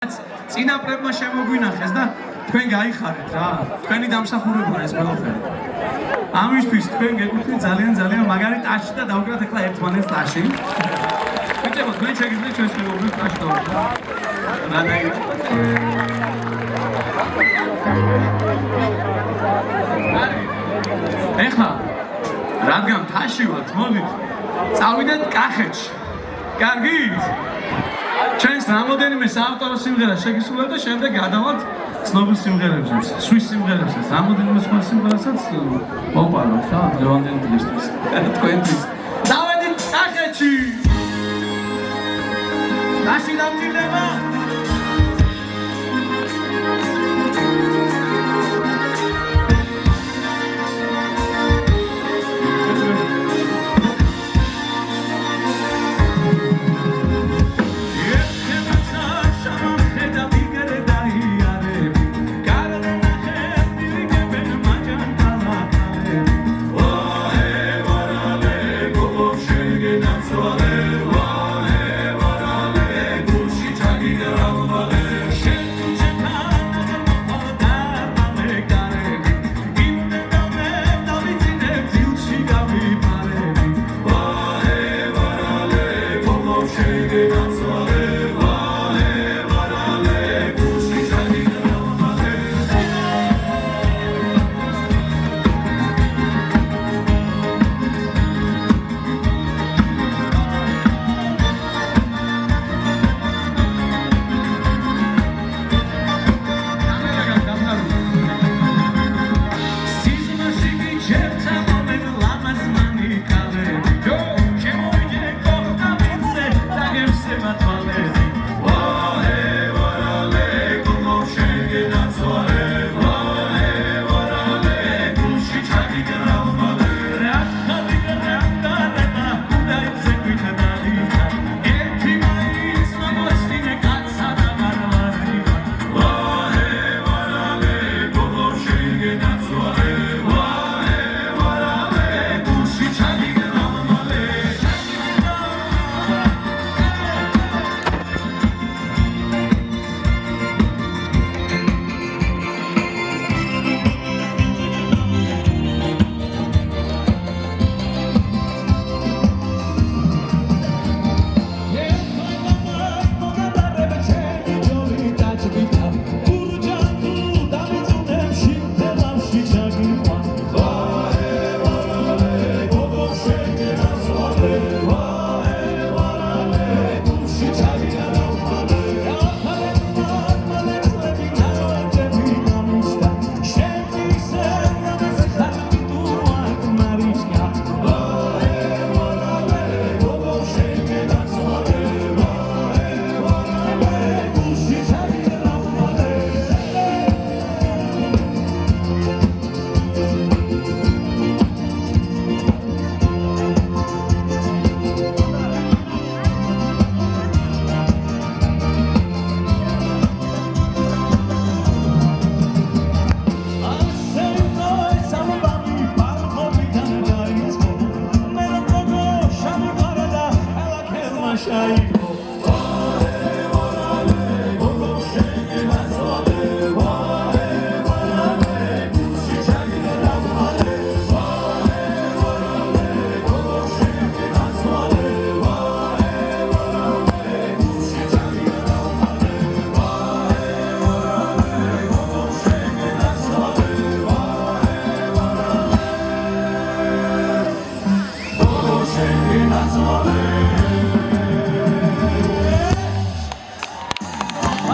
წინაპრებმა შემოგვინახეს და თქვენ გაიხარეთ რა. თქვენი დამსახურებაა ეს ყველაფერი. ამისთვის თქვენ გეკუთვნით ძალიან მაგარი ტაში და დავკრათ ახლა ერთმანეთს ტაში. ბიჭებო, თქვენ შეგიძლიათ ჩვენს მეგობრებს ტაში დავკრათ. ეხლა რადგან ტაში ვართ, მოდით წავიდეთ კახეთში. კარგით? ჩვენს რამოდენიმე საავტორო სიმღერა შეგისურვებთ და შემდეგ გადავალთ ცნობილ სიმღერებზეც, სვის სიმღერებზეც, რამოდენიმე სხვა სიმღერასაც მოვყავთ რა დღევანდელი დღისთვის. თქვენთვის. დავედით კახეთში. ნაში დამჭირდება. That's all.